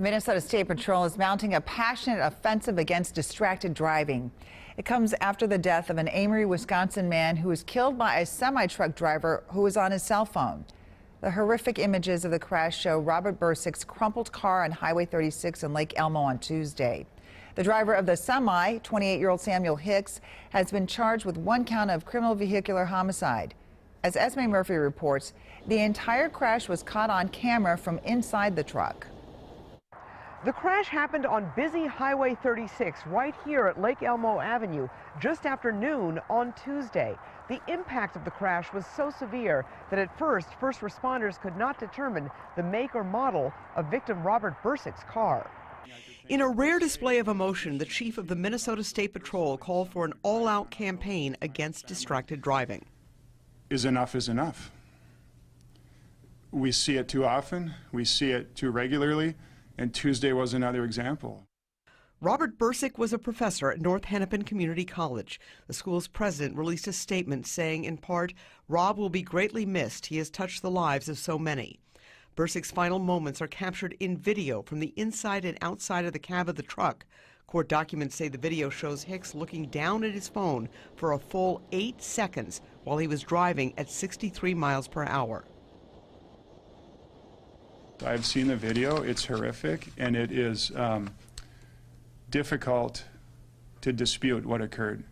Minnesota State Patrol is mounting a passionate offensive against distracted driving. It comes after the death of an Amory, Wisconsin man who was killed by a semi-truck driver who was on his cell phone. The horrific images of the crash show Robert Bursick's crumpled car on Highway 36 in Lake Elmo on Tuesday. The driver of the semi, 28-year-old Samuel Hicks, has been charged with 1 count of criminal vehicular homicide. As Esme Murphy reports, the entire crash was caught on camera from inside the truck. The crash happened on busy Highway 36 right here at Lake Elmo Avenue just after noon on Tuesday. The impact of the crash was so severe that at first responders could not determine the make or model of victim Robert Bursick's car. In a rare display of emotion, the chief of the Minnesota State Patrol called for an all-out campaign against distracted driving. Is enough. We see it too often, we see it too regularly, and Tuesday was another example. Robert Bursick was a professor at North Hennepin Community College. The school's president released a statement saying, in part, "Rob will be greatly missed. He has touched the lives of so many." Bursick's final moments are captured in video from the inside and outside of the cab of the truck. Court documents say the video shows Hicks looking down at his phone for a full 8 seconds while he was driving at 63 miles per hour. I've seen the video. It's horrific, and it is difficult to dispute what occurred.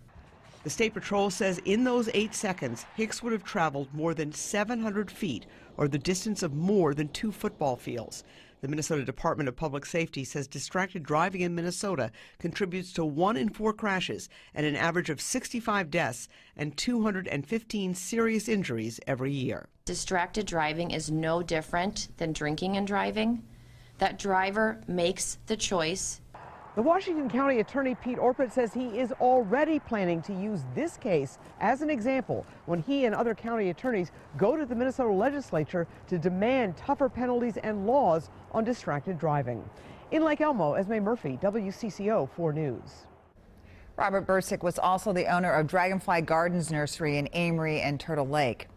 The State Patrol says in those 8 seconds, Hicks would have traveled more than 700 feet, or the distance of more than 2 football fields. The Minnesota Department of Public Safety says distracted driving in Minnesota contributes to 1 in 4 crashes and an average of 65 deaths and 215 serious injuries every year. Distracted driving is no different than drinking and driving. That driver makes the choice. The Washington County Attorney Pete Orpett says he is already planning to use this case as an example when he and other county attorneys go to the Minnesota legislature to demand tougher penalties and laws on distracted driving. In Lake Elmo, Esme Murphy, WCCO 4 News. Robert Bursick was also the owner of Dragonfly Gardens Nursery in Amory and Turtle Lake.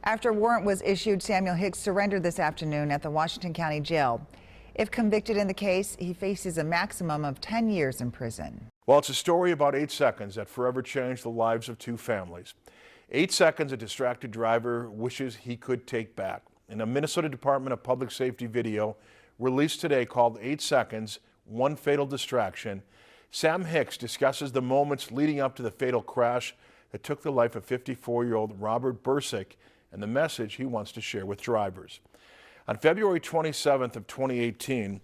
After a warrant was issued, Samuel Hicks surrendered this afternoon at the Washington County Jail. If convicted in the case, he faces a maximum of 10 years in prison. Well, it's a story about 8 seconds that forever changed the lives of 2 families. 8 seconds a distracted driver wishes he could take back. In a Minnesota Department of Public Safety video released today called 8 Seconds, One Fatal Distraction, Sam Hicks discusses the moments leading up to the fatal crash that took the life of 54-year-old Robert Bursick and the message he wants to share with drivers. On February 27th of 2018,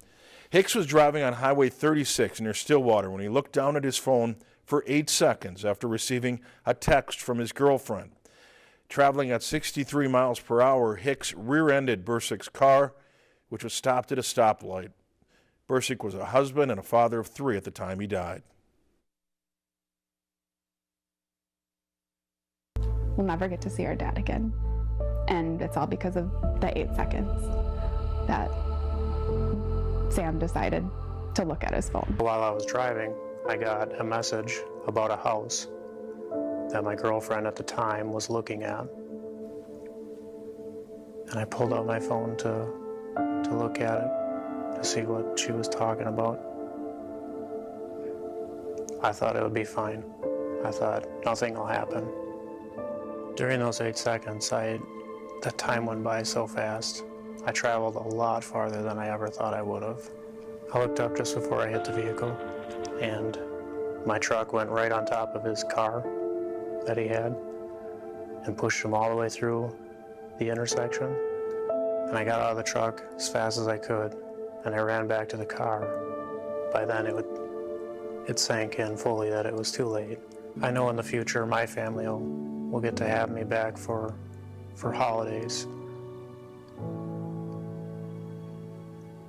Hicks was driving on Highway 36 near Stillwater when he looked down at his phone for 8 seconds after receiving a text from his girlfriend. Traveling at 63 miles per hour, Hicks rear-ended Bursick's car, which was stopped at a stoplight. Bursick was a husband and a father of 3 at the time he died. We'll never get to see our dad again. And it's all because of the 8 seconds that Sam decided to look at his phone. While I was driving, I got a message about a house that my girlfriend at the time was looking at. And I pulled out my phone to look at it, to see what she was talking about. I thought it would be fine. I thought nothing will happen. During those 8 seconds, the time went by so fast. I traveled a lot farther than I ever thought I would have. I looked up just before I hit the vehicle, and my truck went right on top of his car that he had and pushed him all the way through the intersection. And I got out of the truck as fast as I could, and I ran back to the car. By then it sank in fully that it was too late. I know in the future my family will get to have me back for holidays.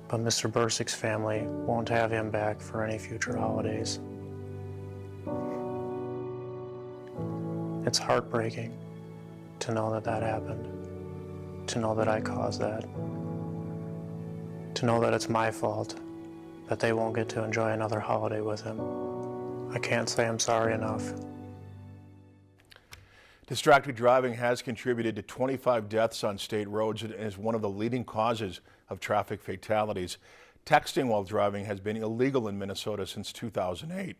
But Mr. Bursick's family won't have him back for any future holidays. It's heartbreaking to know that that happened, to know that I caused that, to know that it's my fault that they won't get to enjoy another holiday with him. I can't say I'm sorry enough. Distracted driving has contributed to 25 deaths on state roads and is one of the leading causes of traffic fatalities. Texting while driving has been illegal in Minnesota since 2008.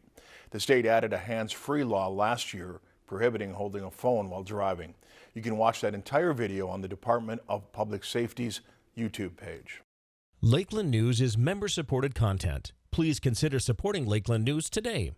The state added a hands-free law last year prohibiting holding a phone while driving. You can watch that entire video on the Department of Public Safety's YouTube page. Lakeland News is member-supported content. Please consider supporting Lakeland News today.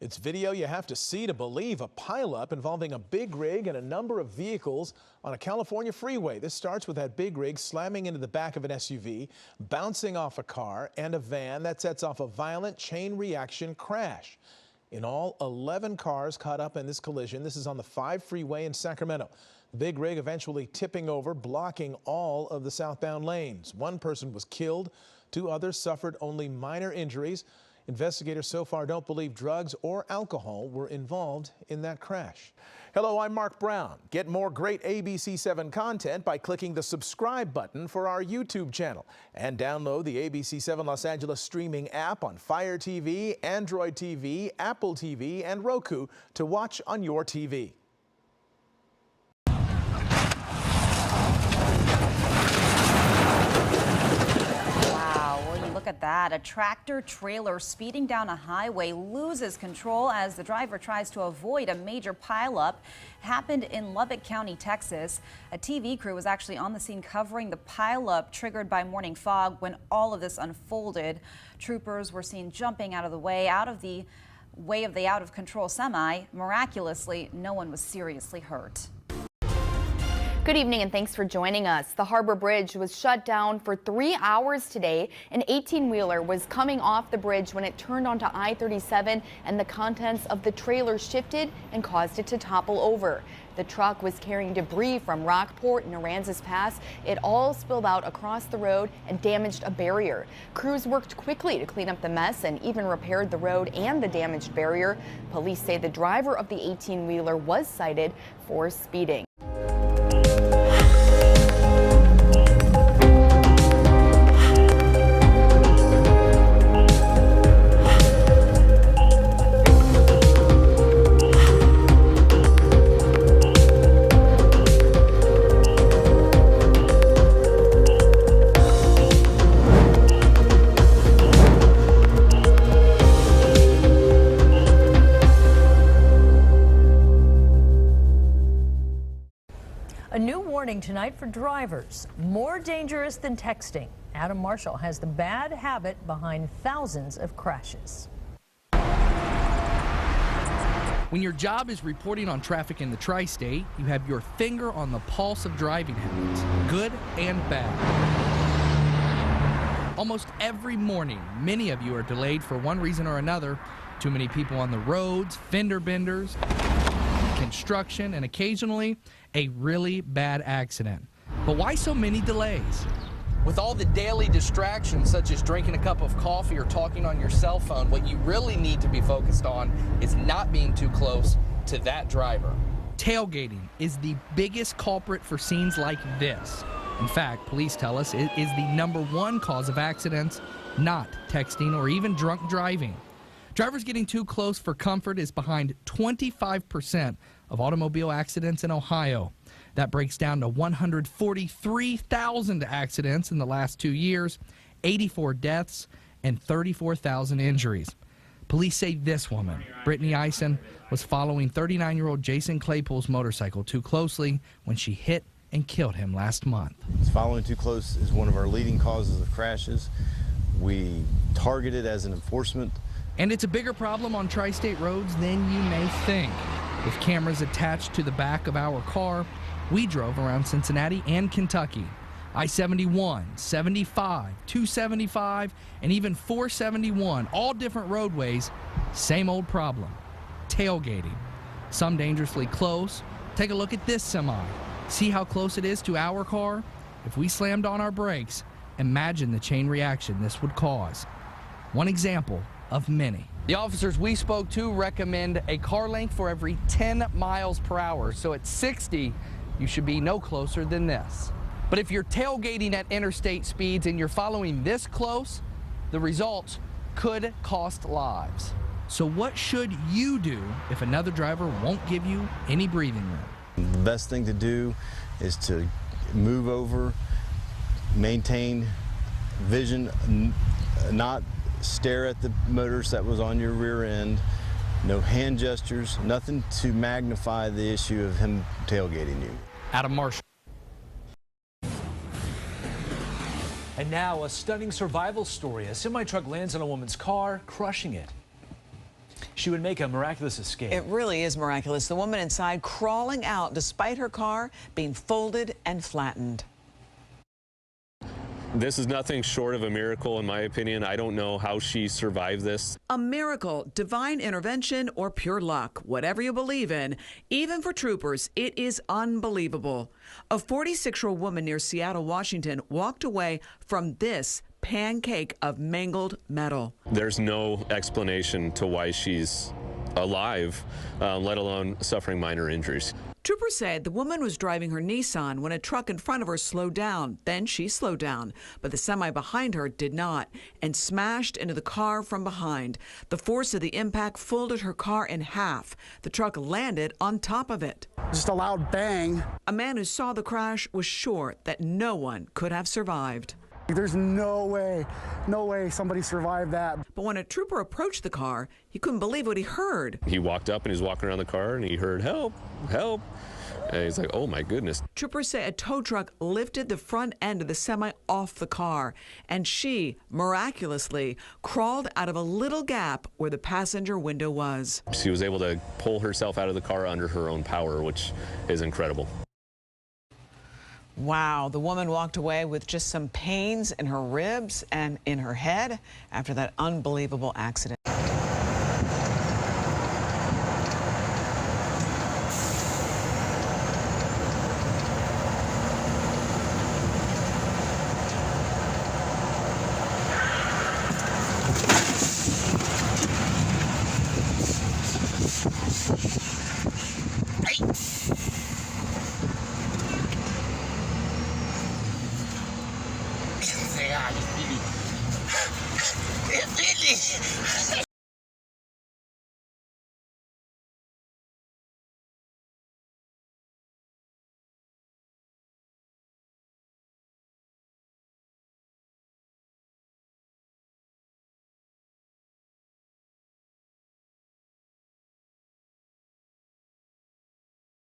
It's video you have to see to believe. A pileup involving a big rig and a number of vehicles on a California freeway. This starts with that big rig slamming into the back of an SUV, bouncing off a car and a van. That sets off a violent chain reaction crash. In all, 11 cars caught up in this collision. This is on the 5 freeway in Sacramento. The big rig eventually tipping over, blocking all of the southbound lanes. One person was killed. 2 others suffered only minor injuries. Investigators so far don't believe drugs or alcohol were involved in that crash. Hello, I'm Mark Brown. Get more great ABC7 content by clicking the subscribe button for our YouTube channel. And download the ABC7 Los Angeles streaming app on Fire TV, Android TV, Apple TV, and Roku to watch on your TV. Look at that. A tractor trailer speeding down a highway loses control as the driver tries to avoid a major pileup. Happened in Lubbock County, Texas. A TV crew was actually on the scene covering the pileup triggered by morning fog when all of this unfolded. Troopers were seen jumping out of the way of the out of control semi. Miraculously, no one was seriously hurt. Good evening and thanks for joining us. The Harbor Bridge was shut down for 3 hours today. An 18-wheeler was coming off the bridge when it turned onto I-37 and the contents of the trailer shifted and caused it to topple over. The truck was carrying debris from Rockport and Aransas Pass. It all spilled out across the road and damaged a barrier. Crews worked quickly to clean up the mess and even repaired the road and the damaged barrier. Police say the driver of the 18-wheeler was cited for speeding. A new warning tonight for drivers, more dangerous than texting. Adam Marshall has the bad habit behind thousands of crashes. When your job is reporting on traffic in the tri-state, you have your finger on the pulse of driving habits, good and bad. Almost every morning, many of you are delayed for one reason or another. Too many people on the roads, fender benders, construction, and occasionally a really bad accident. But why so many delays? With all the daily distractions such as drinking a cup of coffee or talking on your cell phone, what you really need to be focused on is not being too close to that driver. Tailgating is the biggest culprit for scenes like this. In fact, police tell us it is the #1 cause of accidents, not texting or even drunk driving. Drivers getting too close for comfort is behind 25% of automobile accidents in Ohio. That breaks down to 143,000 accidents in the last 2 years, 84 deaths, and 34,000 injuries. Police say this woman, Brittany Eisen, was following 39-year-old Jason Claypool's motorcycle too closely when she hit and killed him last month. Following too close is one of our leading causes of crashes. We target it as an enforcement. And it's a bigger problem on tri-state roads than you may think. With cameras attached to the back of our car, we drove around Cincinnati and Kentucky. I-71, 75, 275, and even 471, all different roadways, same old problem, tailgating. Some dangerously close. Take a look at this semi. See how close it is to our car? If we slammed on our brakes, imagine the chain reaction this would cause. One example of many. The officers we spoke to recommend a car length for every 10 miles per hour. So at 60, you should be no closer than this. But if you're tailgating at interstate speeds and you're following this close, the results could cost lives. So what should you do if another driver won't give you any breathing room? The best thing to do is to move over, maintain vision, not stare at the motorist that was on your rear end, no hand gestures, nothing to magnify the issue of him tailgating you. Adam Marshall. And now a stunning survival story. A semi-truck lands on a woman's car, crushing it. She would make a miraculous escape. It really is miraculous. The woman inside crawling out despite her car being folded and flattened. This is nothing short of a miracle, in my opinion. I don't know how she survived this. A miracle, divine intervention, or pure luck, whatever you believe in. Even for troopers, it is unbelievable. A 46-year-old woman near Seattle, Washington, walked away from this pancake of mangled metal. There's no explanation to why she's alive, let alone suffering minor injuries. Troopers said the woman was driving her Nissan when a truck in front of her slowed down. Then she slowed down, but the semi behind her did not and smashed into the car from behind. The force of the impact folded her car in half. The truck landed on top of it. Just a loud bang. A man who saw the crash was sure that no one could have survived. There's no way somebody survived that. But when a trooper approached the car, he couldn't believe what he heard. He walked up and he was walking around the car and he heard, "Help, help." And he's like, oh my goodness. Troopers say a tow truck lifted the front end of the semi off the car, and she, miraculously, crawled out of a little gap where the passenger window was. She was able to pull herself out of the car under her own power, which is incredible. Wow, the woman walked away with just some pains in her ribs and in her head after that unbelievable accident.